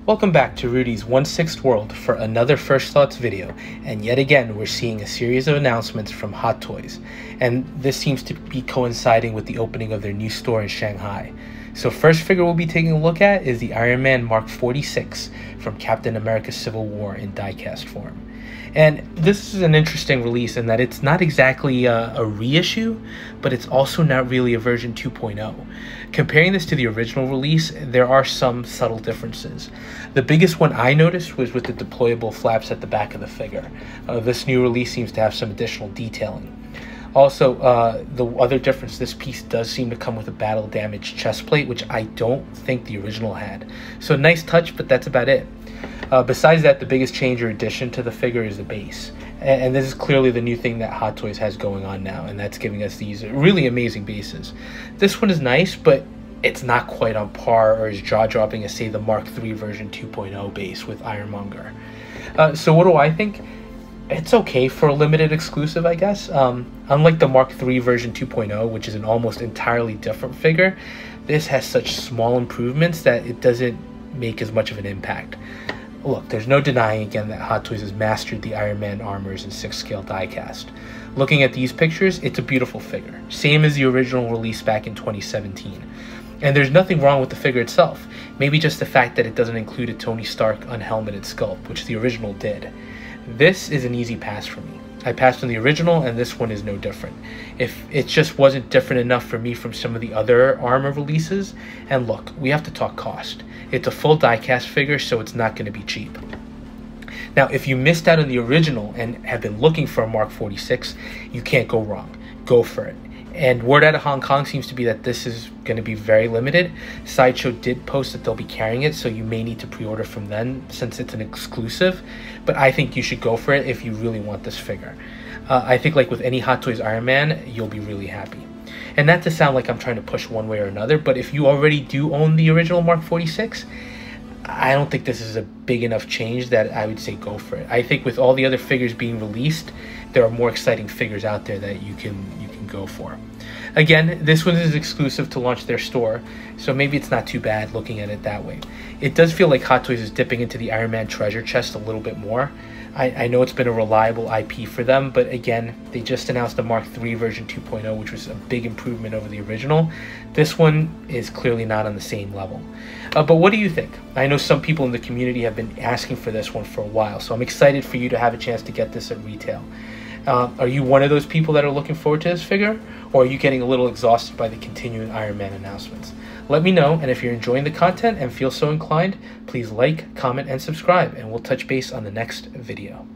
Welcome back to Rudy's 1/6 World for another First Thoughts video, and yet again we're seeing a series of announcements from Hot Toys, and this seems to be coinciding with the opening of their new store in Shanghai. So first figure we'll be taking a look at is the Iron Man Mark 46 from Captain America Civil War in diecast form. And this is an interesting release in that it's not exactly a reissue, but it's also not really a version 2.0. Comparing this to the original release, there are some subtle differences. The biggest one I noticed was with the deployable flaps at the back of the figure. This new release seems to have some additional detailing. Also, the other difference, this piece does seem to come with a battle damaged chest plate, which I don't think the original had. So nice touch, but that's about it. Besides that, the biggest change or addition to the figure is the base. And this is clearly the new thing that Hot Toys has going on now, and that's giving us these really amazing bases. This one is nice, but it's not quite on par or as jaw-dropping as, say, the Mark III version 2.0 base with Ironmonger. So what do I think? It's okay for a limited exclusive, I guess. Unlike the Mark III version 2.0, which is an almost entirely different figure, this has such small improvements that it doesn't make as much of an impact. Look, there's no denying again that Hot Toys has mastered the Iron Man armors in 6-scale diecast. Looking at these pictures, it's a beautiful figure, same as the original release back in 2017. And there's nothing wrong with the figure itself, maybe just the fact that it doesn't include a Tony Stark unhelmeted sculpt, which the original did. This is an easy pass for me. I passed on the original, and this one is no different. If it just wasn't different enough for me from some of the other armor releases, and look, we have to talk cost. It's a full diecast figure, so it's not going to be cheap. Now, if you missed out on the original and have been looking for a Mark 46, you can't go wrong. Go for it. And word out of Hong Kong seems to be that this is going to be very limited. Sideshow did post that they'll be carrying it, so you may need to pre-order from them since it's an exclusive. But I think you should go for it if you really want this figure. I think like with any Hot Toys Iron Man, you'll be really happy. And not to sound like I'm trying to push one way or another, but if you already do own the original Mark 46, I don't think this is a big enough change that I would say go for it. I think with all the other figures being released, there are more exciting figures out there that you can go for. Again, this one is exclusive to launch their store, so maybe it's not too bad looking at it that way. It does feel like Hot Toys is dipping into the Iron Man treasure chest a little bit more. I know it's been a reliable IP for them, but again, they just announced the Mark III version 2.0, which was a big improvement over the original. This one is clearly not on the same level. But what do you think? I know some people in the community have been asking for this one for a while, so I'm excited for you to have a chance to get this at retail. Are you one of those people that are looking forward to this figure, or are you getting a little exhausted by the continuing Iron Man announcements? Let me know, and if you're enjoying the content and feel so inclined, please like, comment, and subscribe, and we'll touch base on the next video.